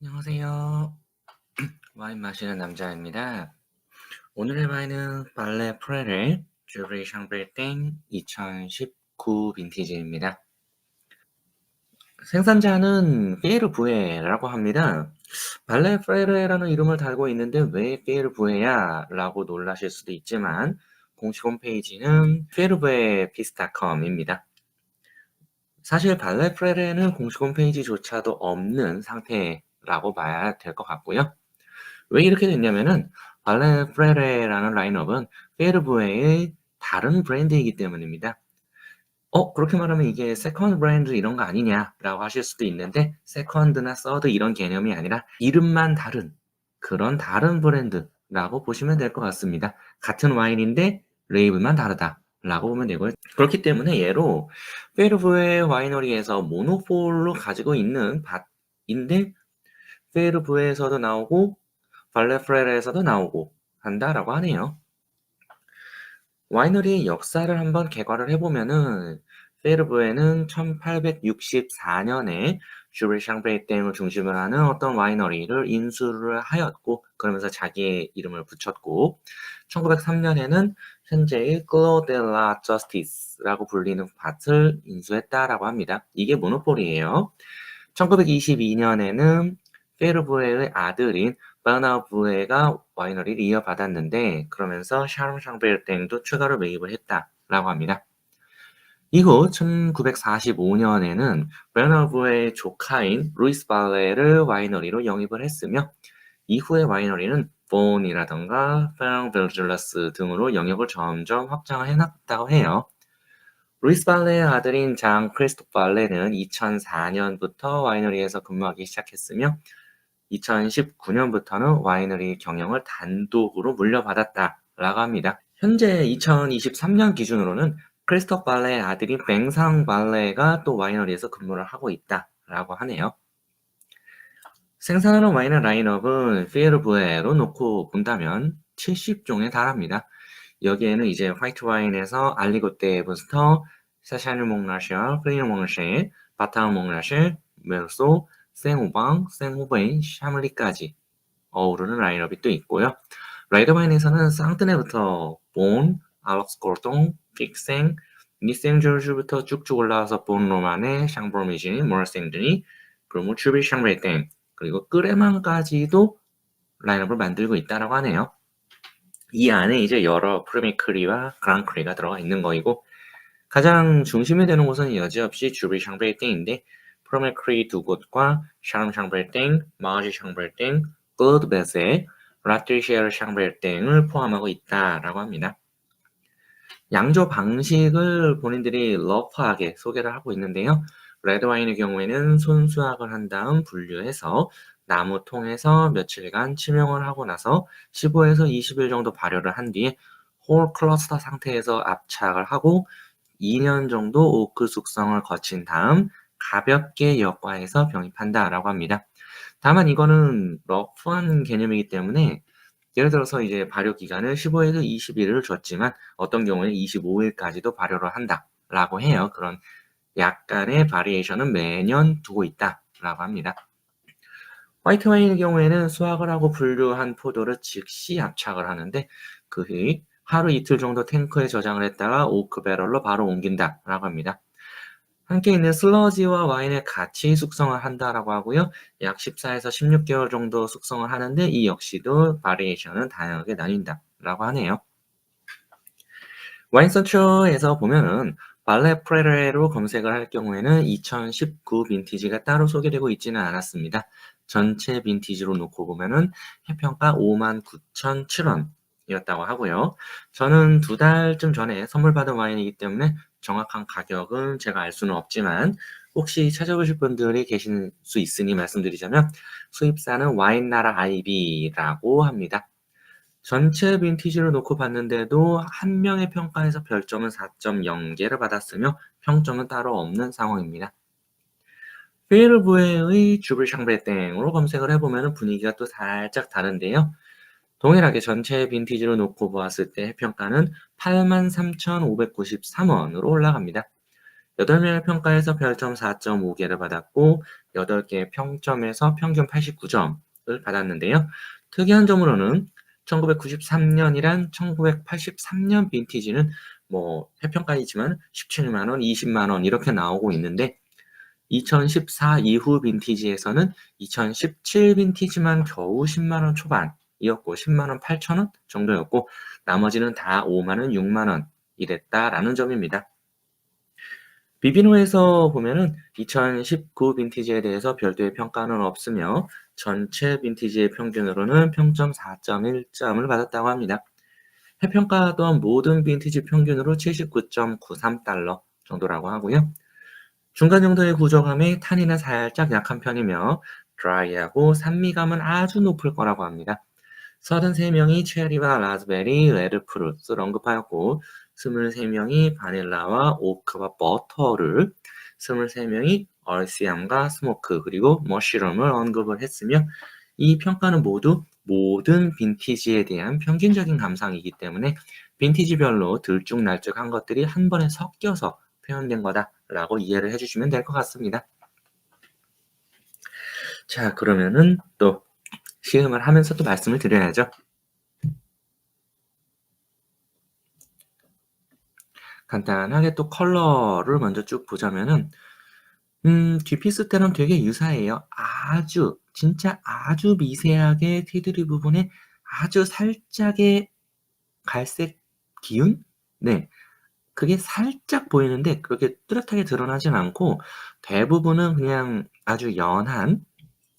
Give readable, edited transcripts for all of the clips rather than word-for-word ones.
안녕하세요. 와인 마시는 남자입니다. 오늘의 와인은 발레 프레레 쥬리 샹벨땡 2019 빈티지입니다. 생산자는 피에르 부에라고 합니다. 발레 프레레라는 이름을 달고 있는데 왜 피에르 부에야? 라고 놀라실 수도 있지만 공식 홈페이지는 피에르 부에 피스타컴입니다. 사실 발레 프레레는 공식 홈페이지조차도 없는 상태라고 봐야 될 것 같고요. 왜 이렇게 됐냐면은 발렌 프레레라는 라인업은 페르부에의 다른 브랜드이기 때문입니다. 그렇게 말하면 이게 세컨드 브랜드 이런 거 아니냐라고 하실 수도 있는데 세컨드나 서드 이런 개념이 아니라 이름만 다른 그런 다른 브랜드라고 보시면 될 것 같습니다. 같은 와인인데 레이블만 다르다라고 보면 되고요. 그렇기 때문에 얘로 페르부에 와이너리에서 모노폴로 가지고 있는 밭인데 페르부에서도 나오고 발레프레레에서도 나오고 한다라고 하네요. 와이너리의 역사를 한번 개괄을 해보면은 페르부에는 1864년에 슈를 샹브레이땡을 중심으로 하는 어떤 와이너리를 인수를 하였고 그러면서 자기의 이름을 붙였고 1903년에는 현재의 클로델라 저스티스라고 불리는 밭을 인수했다라고 합니다. 이게 모노폴이에요. 1922년에는 페르부에의 아들인 바나부에가 와이너리를 이어받았는데 그러면서 샤름 샹벨땡도 추가로 매입을 했다라고 합니다. 이후 1945년에는 베나부의 조카인 루이스 발레를 와이너리로 영입을 했으며 이후의 와이너리는 본이라던가 페랑벨줄라스 등으로 영역을 점점 확장을 해놨다고 해요. 루이스 발레의 아들인 장 크리스토프 발레는 2004년부터 와이너리에서 근무하기 시작했으며 2019년부터는 와이너리 경영을 단독으로 물려받았다라고 합니다. 현재 2023년 기준으로는 크리스토프 발레의 아들인 뱅상 발레가 또 와이너리에서 근무를 하고 있다라고 하네요. 생산하는 와인의 라인업은 피에르부에로 놓고 본다면 70종에 달합니다. 여기에는 이제 화이트 와인에서 알리고떼 부스터, 사샤르 몽라샤, 프리노 몽라쉐, 바타우 몽라쉐, 메르소, 생우방, 생우베인, 샤물리까지 어우르는 라인업이 또 있고요. 라이더 와인에서는 상트네부터 본, 알록스콜동, 픽생, 니생조르주부터 쭉쭉 올라와서 본 로마네, 샹브로미지니, 모라생드니, 그리고 츄비 샹브레땡, 그리고 끄레망까지도 라인업을 만들고 있다라고 하네요. 이 안에 이제 여러 프리미크리와 그랑크리가 들어가 있는 거이고 가장 중심이 되는 곳은 여지없이 주비 샹벨땡인데 프로메크리 두 곳과 샤름 샹벨땡, 마우지 샹벨땡, 글로드베세, 라트리시에르 샹벨땡을 포함하고 있다라고 합니다. 양조 방식을 본인들이 러프하게 소개를 하고 있는데요. 레드와인의 경우에는 손수확을 한 다음 분류해서 나무통에서 며칠간 치명을 하고 나서 15에서 20일 정도 발효를 한 뒤에 홀 클러스터 상태에서 압착을 하고 2년 정도 오크 숙성을 거친 다음 가볍게 역과해서 병입한다라고 합니다. 다만 이거는 러프한 개념이기 때문에 예를 들어서 이제 발효 기간을 15에서 20일을 줬지만 어떤 경우에는 25일까지도 발효를 한다라고 해요. 그런 약간의 바리에이션은 매년 두고 있다라고 합니다. 화이트 와인의 경우에는 수확을 하고 분류한 포도를 즉시 압착을 하는데 그 후에 하루 이틀 정도 탱크에 저장을 했다가 오크 배럴로 바로 옮긴다라고 합니다. 함께 있는 슬러지와 와인을 같이 숙성을 한다라고 하고요. 약 14에서 16개월 정도 숙성을 하는데 이 역시도 바리에이션은 다양하게 나뉜다라고 하네요. 와인 서처에서 보면은 발레 프레레로 검색을 할 경우에는 2019 빈티지가 따로 소개되고 있지는 않았습니다. 전체 빈티지로 놓고 보면은 해평가 59,007원이었다고 하고요. 저는 2달쯤 전에 선물 받은 와인이기 때문에 정확한 가격은 제가 알 수는 없지만 혹시 찾아보실 분들이 계실 수 있으니 말씀드리자면 수입사는 와인나라 IB라고 합니다. 전체 빈티지를 놓고 봤는데도 한 명의 평가에서 별점은 4.0개를 받았으며 평점은 따로 없는 상황입니다. 페르부에의 주블 샹브레땡으로 검색을 해보면 분위기가 또 살짝 다른데요. 동일하게 전체 빈티지를 놓고 보았을 때 평가는 83,593원으로 올라갑니다. 8명의 평가에서 별점 4.5개를 받았고 8개의 평점에서 평균 89점을 받았는데요. 특이한 점으로는 1993년이란 1983년 빈티지는 뭐 해평가이지만 17만 원, 20만 원 이렇게 나오고 있는데 2014 이후 빈티지에서는 2017 빈티지만 겨우 10만 원 초반이었고 10만 원 8천 원 정도였고 나머지는 다 5만 원, 6만 원 이랬다라는 점입니다. 비비노에서 보면은 2019 빈티지에 대해서 별도의 평가는 없으며 전체 빈티지의 평균으로는 평점 4.1점을 받았다고 합니다. 해평가하던 모든 빈티지 평균으로 79.93달러 정도라고 하고요. 중간 정도의 구조감에 탄닌은 살짝 약한 편이며 드라이하고 산미감은 아주 높을 거라고 합니다. 33명이 체리와 라즈베리, 레드프루트를 언급하였고 23명이 바닐라와 오크와 버터를 23명이 얼씨암과 스모크 그리고 머쉬룸을 언급을 했으며 이 평가는 모두 모든 빈티지에 대한 평균적인 감상이기 때문에 빈티지별로 들쭉날쭉한 것들이 한 번에 섞여서 표현된 거다라고 이해를 해주시면 될 것 같습니다. 자, 그러면은 또 시음을 하면서 또 말씀을 드려야죠. 간단하게 또 컬러를 먼저 쭉 보자면은 뒷피스 때랑 되게 유사해요. 아주 진짜 아주 미세하게 테두리 부분에 아주 살짝의 갈색 기운? 네. 그게 살짝 보이는데 그렇게 뚜렷하게 드러나진 않고 대부분은 그냥 아주 연한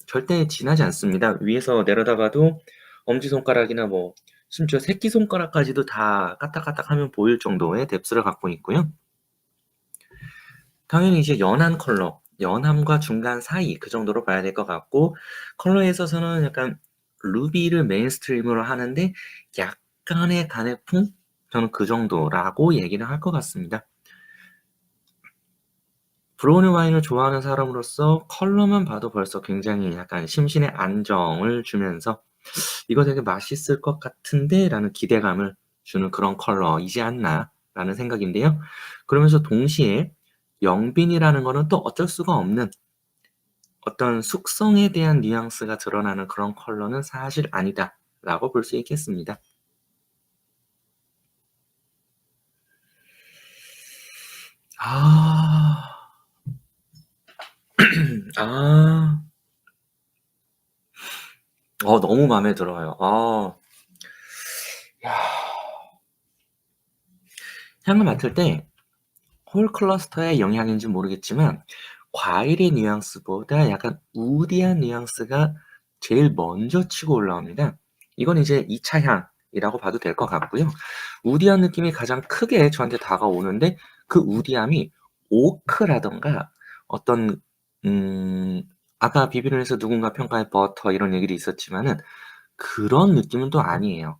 절대 진하지 않습니다. 위에서 내려다봐도 엄지손가락이나 뭐 심지어 새끼손가락까지도 다 까딱까딱하면 보일 정도의 뎁스를 갖고 있고요. 당연히 이제 연한 컬러, 연함과 중간 사이 그 정도로 봐야 될 것 같고 컬러에 있어서는 약간 루비를 메인스트림으로 하는데 약간의 가네풍? 저는 그 정도라고 얘기를 할 것 같습니다. 브라우니 와인을 좋아하는 사람으로서 컬러만 봐도 벌써 굉장히 약간 심신의 안정을 주면서 이거 되게 맛있을 것 같은데 라는 기대감을 주는 그런 컬러이지 않나 라는 생각인데요. 그러면서 동시에 영빈이라는 거는 또 어쩔 수가 없는 어떤 숙성에 대한 뉘앙스가 드러나는 그런 컬러는 사실 아니다 라고 볼 수 있겠습니다. 아, 아, 너무 마음에 들어요. 야, 향을 맡을 때 홀 클러스터의 영향인지 모르겠지만 과일의 뉘앙스보다 약간 우디한 뉘앙스가 제일 먼저 치고 올라옵니다. 이건 이제 2차 향이라고 봐도 될 것 같고요. 우디한 느낌이 가장 크게 저한테 다가오는데 그 우디함이 오크라던가 어떤 아까 비비론에서 누군가 평가의 버터 이런 얘기도 있었지만은 그런 느낌은 또 아니에요.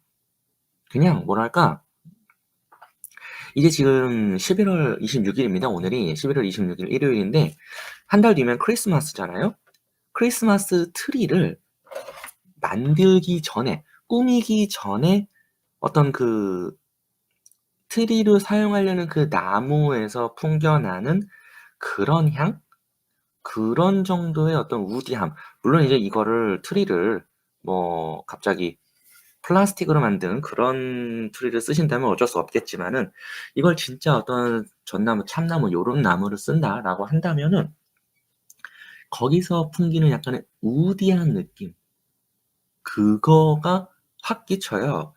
그냥 뭐랄까 이게 지금 11월 26일입니다. 오늘이 11월 26일 일요일인데 한 달 뒤면 크리스마스잖아요. 크리스마스 트리를 만들기 전에 꾸미기 전에 어떤 그 트리로 사용하려는 그 나무에서 풍겨나는 그런 향? 그런 정도의 어떤 우디함. 물론 이제 이거를 트리를 뭐 갑자기 플라스틱으로 만든 그런 트리를 쓰신다면 어쩔 수 없겠지만은 이걸 진짜 어떤 전나무, 참나무 요런 나무를 쓴다라고 한다면은 거기서 풍기는 약간의 우디한 느낌 그거가 확 끼쳐요.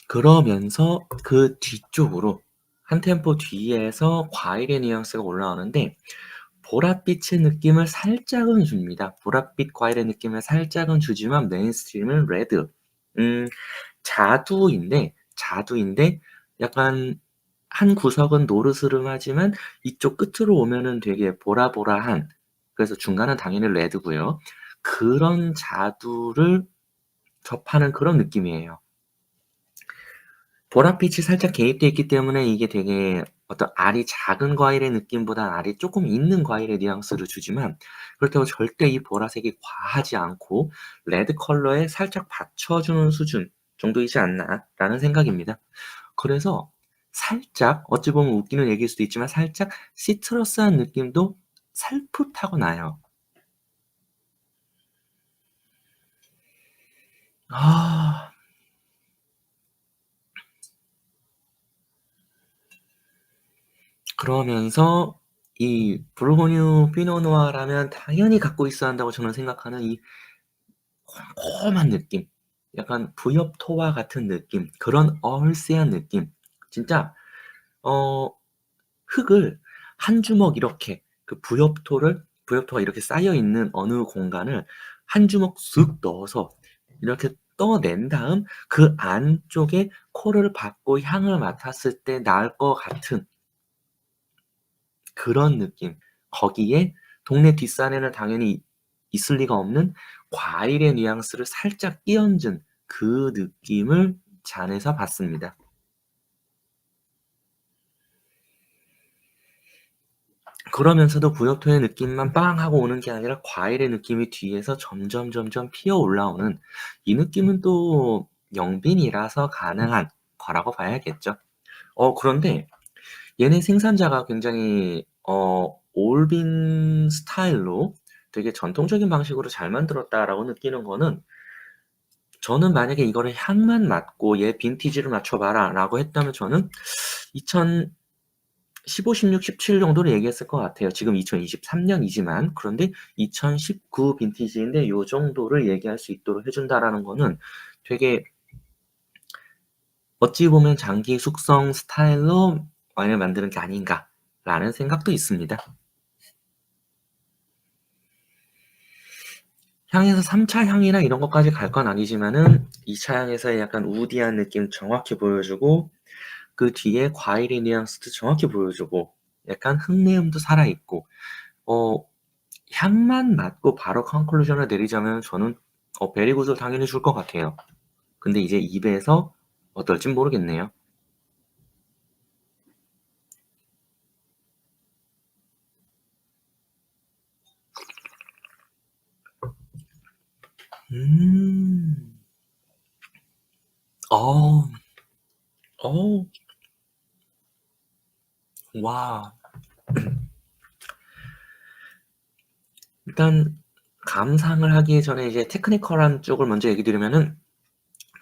그러면서 그 뒤쪽으로 한 템포 뒤에서 과일의 뉘앙스가 올라오는데 보랏빛의 느낌을 살짝은 줍니다. 보랏빛 과일의 느낌을 살짝은 주지만 메인스트림은 레드. 음, 자두인데 약간 한 구석은 노르스름하지만 이쪽 끝으로 오면은 되게 보라보라한 그래서 중간은 당연히 레드고요. 그런 자두를 접하는 그런 느낌이에요. 보랏빛이 살짝 개입되어 있기 때문에 이게 되게 어떤 알이 작은 과일의 느낌보다 알이 조금 있는 과일의 뉘앙스를 주지만 그렇다고 절대 이 보라색이 과하지 않고 레드 컬러에 살짝 받쳐주는 수준 정도이지 않나라는 생각입니다. 그래서 살짝 어찌 보면 웃기는 얘기일 수도 있지만 살짝 시트러스한 느낌도 살풋하고 나요. 아. 그러면서 이 부르고뉴 피노누아라면 당연히 갖고 있어야 한다고 저는 생각하는 이 쿰쿰한 느낌, 약간 부엽토와 같은 느낌, 그런 얼씨한 느낌. 진짜 어 흙을 한 주먹 이렇게 그 부엽토가 이렇게 쌓여 있는 어느 공간을 한 주먹 쓱 넣어서 이렇게 떠낸 다음 그 안쪽에 코를 박고 향을 맡았을 때 날 것 같은 그런 느낌. 거기에 동네 뒷산에는 당연히 있을 리가 없는 과일의 뉘앙스를 살짝 끼얹은 그 느낌을 잔에서 받습니다. 그러면서도 부엽토의 느낌만 빵 하고 오는 게 아니라 과일의 느낌이 뒤에서 점점 피어 올라오는 이 느낌은 또 영빈이라서 가능한 거라고 봐야겠죠. 그런데 얘네 생산자가 굉장히 올빈 스타일로 되게 전통적인 방식으로 잘 만들었다라고 느끼는 거는, 저는 만약에 이거를 향만 맡고 "얘 빈티지를 맞춰 봐라."라고 했다면 저는 2015, 16, 17 정도를 얘기했을 것 같아요. 지금 2023 년이지만. 그런데 2019 빈티지인데 요 정도를 얘기할 수 있도록 해 준다라는 거는 되게 어찌 보면 '장기 숙성 스타일로 와인을 만드는 게 아닌가.'라는 생각도 있습니다. 향에서 3차 향이나 이런 것까지 갈 건 아니지만은 2차 향에서의 약간 우디한 느낌 정확히 보여주고, 그 뒤에 과일의 뉘앙스도 정확히 보여주고, 약간 흙내음도 살아 있고, 어 향만 맡고 바로 컨클루전을 내리자면 저는 베리 굿을 당연히 줄 것 같아요. 근데 이제 입에서 어떨진 모르겠네요. 음. 어. 어. 와. 일단 감상을 하기 전에 이제 테크니컬한 쪽을 먼저 얘기 드리면은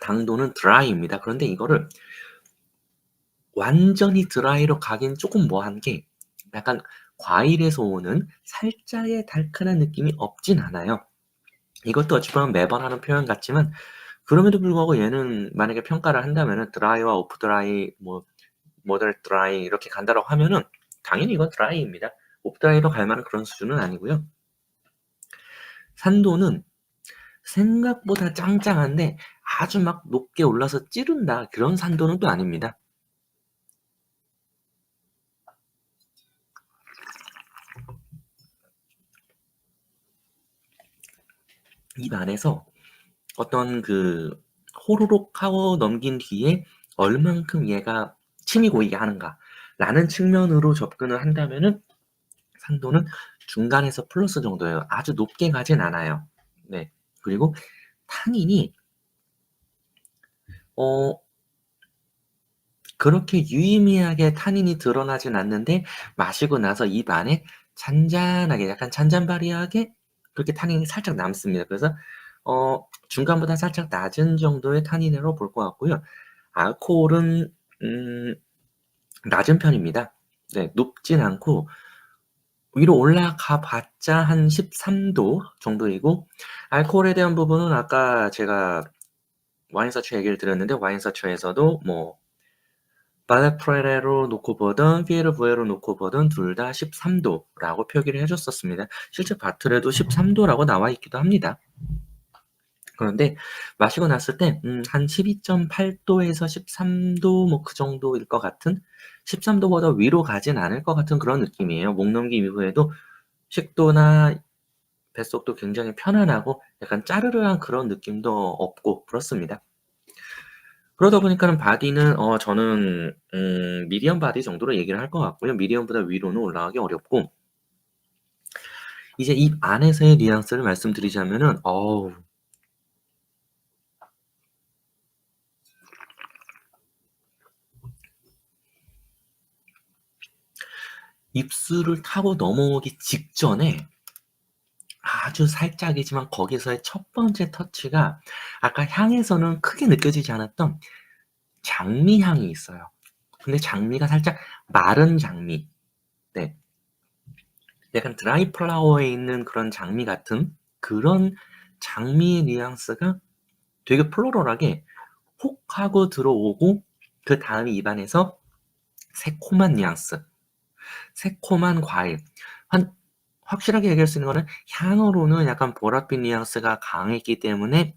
당도는 드라이입니다. 그런데 이거를 완전히 드라이로 가긴 쪼끔 뭐한 게, 약간 과일에서 오는 살짝의 달큰한 느낌이 없진 않아요. 이것도 어찌 보면 매번 하는 표현 같지만 그럼에도 불구하고 얘는 만약에 평가를 한다면은 드라이와 오프 드라이, 뭐 모더레이트 드라이 이렇게 간다라고 하면은 당연히 이건 드라이입니다. 오프 드라이로 갈 만한 그런 수준은 아니고요. 산도는 생각보다 짱짱한데 아주 막 높게 올라서 찌른다 그런 산도는 또 아닙니다. 입 안에서 어떤 그 호로록 하고 넘긴 뒤에 얼만큼 얘가 침이 고이게 하는가라는 측면으로 접근을 한다면은 산도는 중간에서 플러스 정도예요. 아주 높게 가진 않아요. 네. 그리고 타닌이 어 그렇게 유의미하게 타닌이 드러나진 않는데 마시고 나서 입 안에 잔잔하게, 약간 잔잔바리하게 그렇게 타닌이 살짝 남습니다. 그래서 중간보다 살짝 낮은 정도의 타닌으로 볼 것 같고요. 알코올은 음 낮은 편입니다. 네. 높진 않고 위로 올라가 봤자 한 13도 정도이고, 알코올에 대한 부분은 아까 제가 와인 서치 얘기를 드렸는데 와인 서치에서도 뭐 바르프레로 놓고 보든 피에르 부에로 놓고 보든 둘 다 13 도라고 표기를 해 줬었습니다. 실제 바틀에도 13 도라고 나와 있기도 합니다. 그런데 마시고 났을 때 한 12.8 도에서 13도 뭐 그 정도일 것 같은, 13 도보다 위로 가진 않을 것 같은 그런 느낌이에요. 목 넘김 이후에도 식도나 뱃속도 굉장히 편안하고 약간 짜르르한 그런 느낌도 없고 그렇습니다. 그러다 보니까는 바디는 저는 미디엄 바디 정도로 얘기를 할 것 같고요. 미디엄보다 위로는 올라가기 어렵고, 이제 입 안에서의 뉘앙스를 말씀드리자면은 입술을 타고 넘어오기 직전에 아주 살짝이지만 거기서의 첫 번째 터치가 아까 향에서는 크게 느껴지지 않았던 장미 향이 있어요. 근데 장미가 살짝 마른 장미. 네. 약간 드라이 플라워에 있는 그런 장미 같은 그런 장미의 뉘앙스가 되게 플로럴하게 혹 하고 들어오고 그다음에 입안에서 새콤한 뉘앙스, 새콤한 과일. 한 확실하게 얘기할 수 있는 거는 향으로는 약간 보랏빛 뉘앙스가 강했기 때문에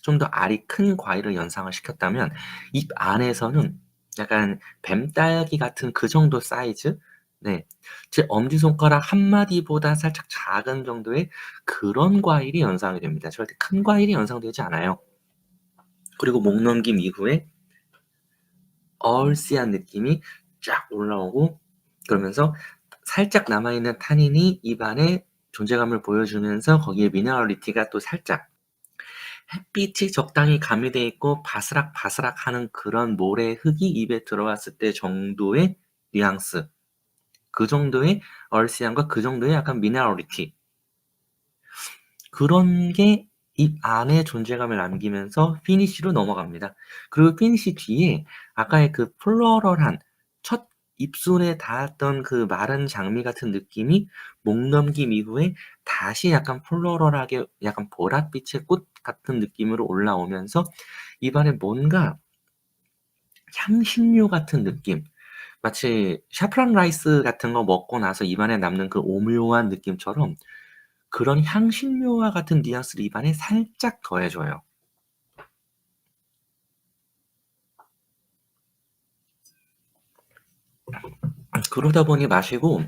좀 더 알이 큰 과일을 연상을 시켰다면 입 안에서는 약간 뱀딸기 같은 그 정도 사이즈? 네. 제 엄지손가락 한 마디보다 살짝 작은 정도의 그런 과일이 연상이 됩니다. 절대 큰 과일이 연상되지 않아요. 그리고 목 넘김 이후에 얼씨한 느낌이 쫙 올라오고 그러면서 살짝 남아있는 타닌이 입안에 존재감을 보여주면서 거기에 미네랄리티가 또 살짝 햇빛이 적당히 가미돼 있고 바스락바스락하는 그런 모래 흙이 입에 들어왔을 때 정도의 뉘앙스, 그 정도의 얼씨함과 그 정도의 약간 미네랄리티 그런 게 입 안에 존재감을 남기면서 피니쉬로 넘어갑니다. 그리고 피니쉬 뒤에 아까의 그 플로럴한 첫 입술에 닿았던 그 마른 장미 같은 느낌이 목 넘김 이후에 다시 약간 플로럴하게 약간 보랏빛의 꽃 같은 느낌으로 올라오면서 입안에 뭔가 향신료 같은 느낌, 마치 샤프란 라이스 같은 거 먹고 나서 입안에 남는 그 오묘한 느낌처럼 그런 향신료와 같은 뉘앙스를 입안에 살짝 더해줘요. 그러다 보니 마시고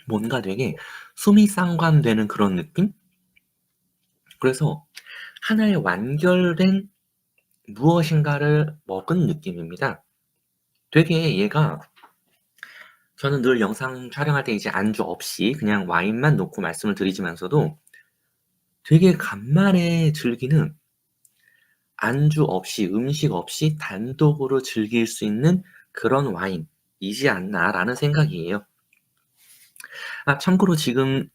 뭔가 되게 숨이 쌍관되는 그런 느낌? 그래서 하나의 완결된 무엇인가를 먹은 느낌입니다. 되게 얘가 저는 늘 영상 촬영할 때 이제 안주 없이 그냥 와인만 놓고 말씀을 드리지만서도 되게 간만에 즐기는 안주 없이 음식 없이 단독으로 즐길 수 있는 그런 와인이지 않나라는 생각이에요. 참고로 지금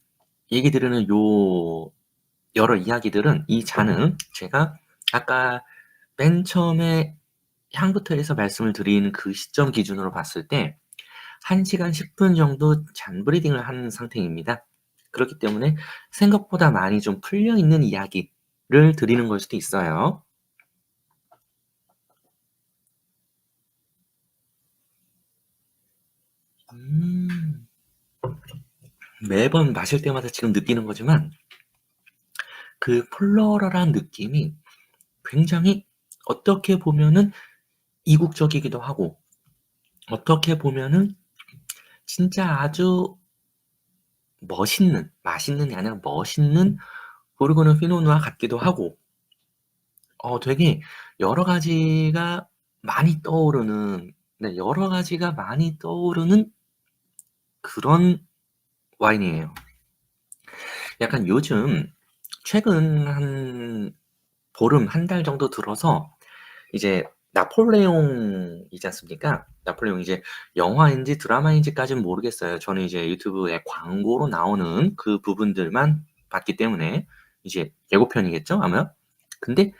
얘기 드리는 요 여러 이야기들은 이 잔은 제가 아까 맨 처음에 향부터 해서 말씀을 드린 그 시점 기준으로 봤을 때 1시간 10분 정도 잔 브리딩을 한 상태입니다. 그렇기 때문에 생각보다 많이 좀 풀려 있는 이야기를 드리는 걸 수도 있어요. 음. 매번 마실 때마다 지금 느끼는 거지만 그 플로럴한 느낌이 굉장히 어떻게 보면은 이국적이기도 하고 어떻게 보면은 진짜 아주 멋있는, 맛있는이 아니라 멋있는 보르고뉴 피노누아 같기도 하고 되게 여러 가지가 많이 떠오르는 네 여러 가지가 많이 떠오르는 그런 와인이에요. 약간 요즘 최근 한 보름, 한 달 정도 들어서 이제 나폴레옹이지 않습니까? 나폴레옹 이제 영화인지 드라마인지까지는 모르겠어요. 저는 이제 유튜브에 광고로 나오는 그 부분들만 봤기 때문에 이제 예고편이겠죠, 아마? 근데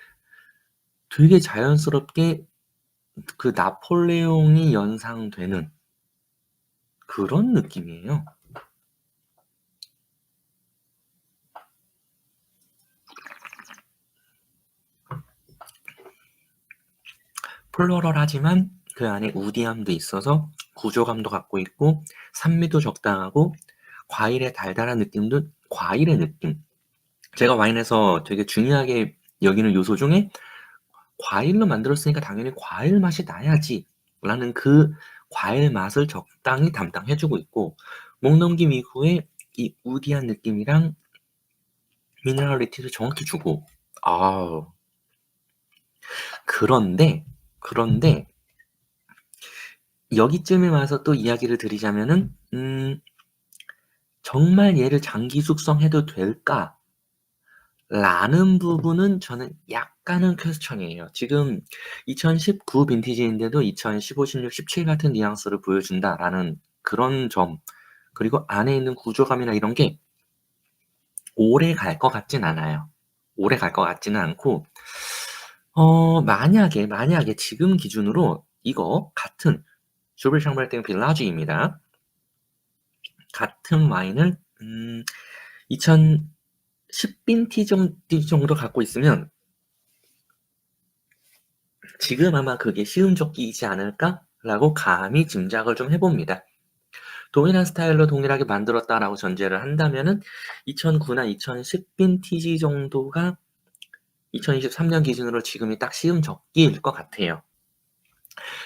되게 자연스럽게 그 나폴레옹이 연상되는 그런 느낌이에요. 플로럴하지만 그 안에 우디함도 있어서 구조감도 갖고 있고 산미도 적당하고 과일의 달달한 느낌도 과일의 느낌. 제가 와인에서 되게 중요하게 여기는 요소 중에 '과일로 만들었으니까 당연히 과일 맛이 나야지.'라는 그 과일 맛을 적당히 담당해 주고 있고 목 넘김 이후에 이 우디한 느낌이랑 미네랄리티를 정확히 주고 아우 그런데 여기쯤에 와서 또 이야기를 드리자면은 '정말 얘를 장기 숙성해도 될까?'라는 부분은 저는 약간은 퀘스천이에요. 지금 2019 빈티지인데도 2015, 16, 17 같은 뉘앙스를 보여준다라는 그런 점, 그리고 안에 있는 구조감이나 이런 게 오래 갈 것 같진 않아요. 오래 갈 것 같지는 않고 만약에 지금 기준으로 이거 같은 슈블 샹벌땡 빌라주입니다. 같은 와인을 2010 빈티지 정도 갖고 있으면 지금 아마 그게 시음젓기이지 않을까라고 감히 짐작을 좀 해봅니다. 동일한 스타일로 동일하게 만들었다라고 전제를 한다면은 2009나 2010 빈티지 정도가 2023년 기준으로 지금이 딱 시음젓기일 것 같아요.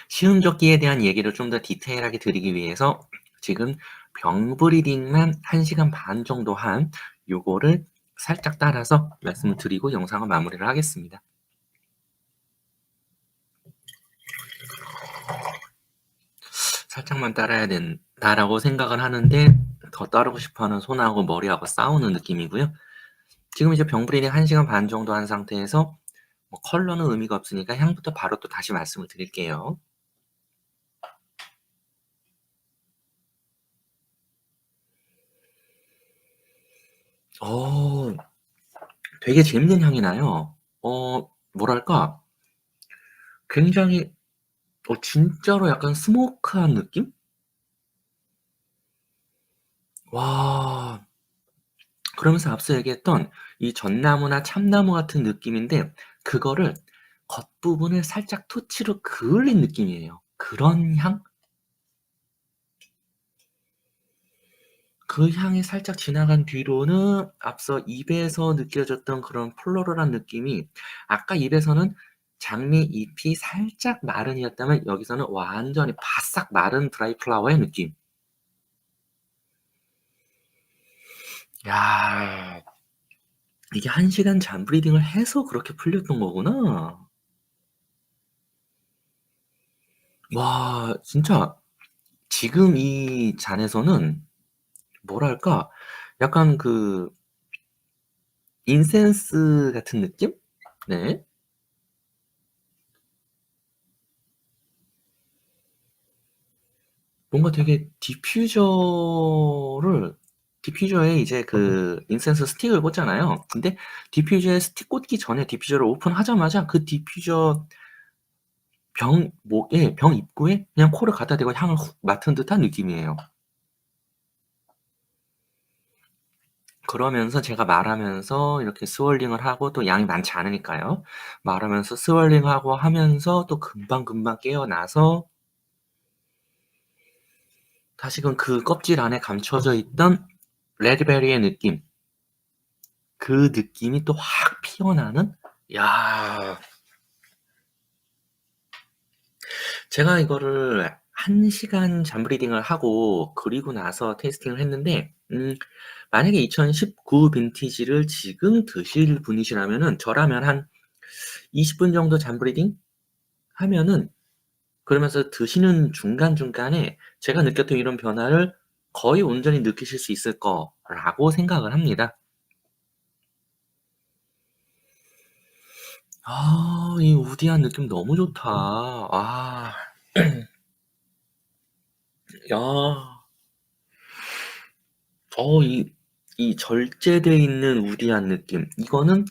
시음젓기에 대한 얘기를 좀 더 디테일하게 드리기 위해서 지금 병 브리딩만 1시간 반 정도 한 요거를 살짝 따라서 말씀을 드리고 영상을 마무리를 하겠습니다. 살짝만 따라야 된다라고 생각을 하는데 더 따르고 싶어하는 손하고 머리하고 싸우는 느낌이고요. 지금 이제 병 브리딩 1시간 반 정도 한 상태에서 뭐 컬러는 의미가 없으니까 향부터 바로 또 다시 말씀을 드릴게요. 되게 재밌는 향이 나요. 뭐랄까 굉장히 진짜로 약간 스모크한 느낌? 와. 그러면서 앞서 얘기했던 이 전나무나 참나무 같은 느낌인데 그거를 겉부분을 살짝 토치로 그을린 느낌이에요. 그런 향? 그 향이 살짝 지나간 뒤로는 앞서 입에서 느껴졌던 그런 플로럴한 느낌이 아까 입에서는 장미 잎이 살짝 마른이었다면 여기서는 완전히 바싹 마른 드라이 플라워의 느낌. 야. 이게 1시간 잠 브리딩을 해서 그렇게 풀렸던 거구나. 와 진짜 지금 이 잔에서는 뭐랄까 약간 그 인센스 같은 느낌? 네. 뭔가 되게 디퓨저에 이제 그 인센스 스틱을 꽂잖아요. 근데 디퓨저에 스틱 꽂기 전에 디퓨저를 오픈하자마자 그 디퓨저 병 입구에 그냥 코를 갖다 대고 향을 훅 맡은 듯한 느낌이에요. 그러면서 제가 말하면서 이렇게 스월링을 하고 또 양이 많지 않으니까요. 말하면서 스월링하고 하면서 또 금방금방 깨어나서 다시금 그 껍질 안에 감춰져 있던 레드베리의 느낌, 그 느낌이 또 확 피어나는. 야. 제가 이거를 1시간 잠 브리딩을 하고 그리고 나서 테이스팅을 했는데 만약에 2019 빈티지를 지금 드실 분이시라면은 저라면 한 20분 정도 잠 브리딩 하면은 그러면서 드시는 중간중간에 제가 느꼈던 이런 변화를 거의 온전히 느끼실 수 있을 거라고 생각을 합니다. 이 우디한 느낌 너무 좋다. 야. 이 절제돼 있는 우디한 느낌. 이거는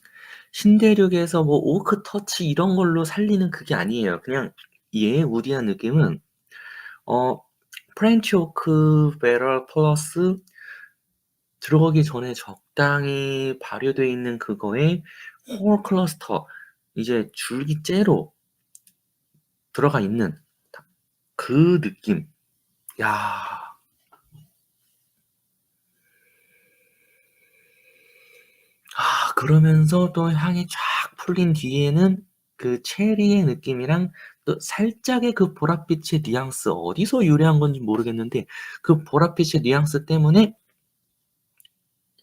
신대륙에서 뭐 오크 터치 이런 걸로 살리는 그게 아니에요. 그냥 얘의 우디한 느낌은 어 프렌치 오크 배럴 플러스 들어가기 전에 적당히 발효돼 있는 그거에 홀 클러스터 이제 줄기째로 들어가 있는 그 느낌. 야. 그러면서 또 향이 쫙 풀린 뒤에는 그 체리의 느낌이랑 또 살짝의 그 보랏빛의 뉘앙스 어디서 유래한 건지 모르겠는데 그 보랏빛의 뉘앙스 때문에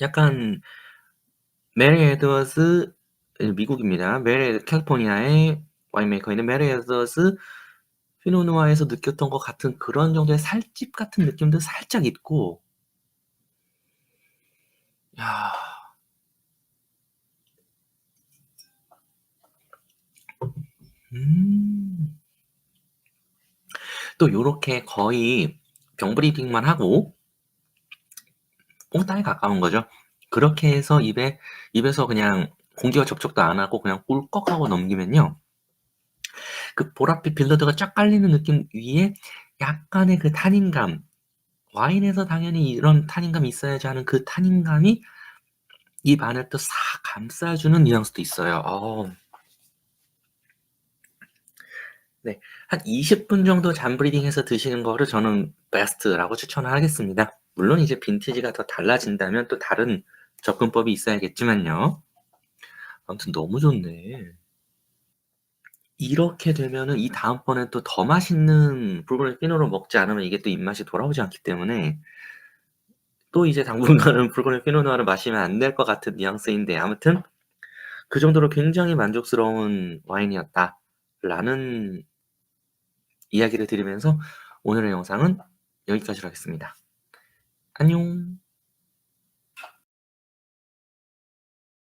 약간 메리 에드워즈 미국입니다. 캘리포니아의 와인메이커인 메리 에드워즈 피노누아에서 느꼈던 것 같은 그런 정도의 살집 같은 느낌도 살짝 있고. 야. 또 요렇게 거의 병브리딩만 하고 뽕따에 가까운 거죠. 그렇게 해서 입에서 그냥 공기와 접촉도 안 하고 그냥 꿀꺽하고 넘기면요. 그 보랏빛 빌더드가 쫙 깔리는 느낌 위에 약간의 그 탄닌감, 와인에서 당연히 이런 탄닌감이 있어야지 하는 그 탄닌감이 입 안을 또 싹 감싸주는 뉘앙스도 있어요. 네. 한 20분 정도 잠 브리딩해서 드시는 거를 저는 베스트라고 추천을 하겠습니다. 물론 이제 빈티지가 더 달라진다면 또 다른 접근법이 있어야겠지만요. 아무튼 너무 좋네. 이렇게 되면은 이 다음번엔 또 더 맛있는 불고기 피노를 먹지 않으면 이게 또 입맛이 돌아오지 않기 때문에 또 이제 당분간은 불고기 피노누아를 마시면 안 될 것 같은 뉘앙스인데 아무튼 그 정도로 굉장히 만족스러운 와인이었다라는 이야기를 드리면서 오늘의 영상은 여기까지로 하겠습니다. 안녕.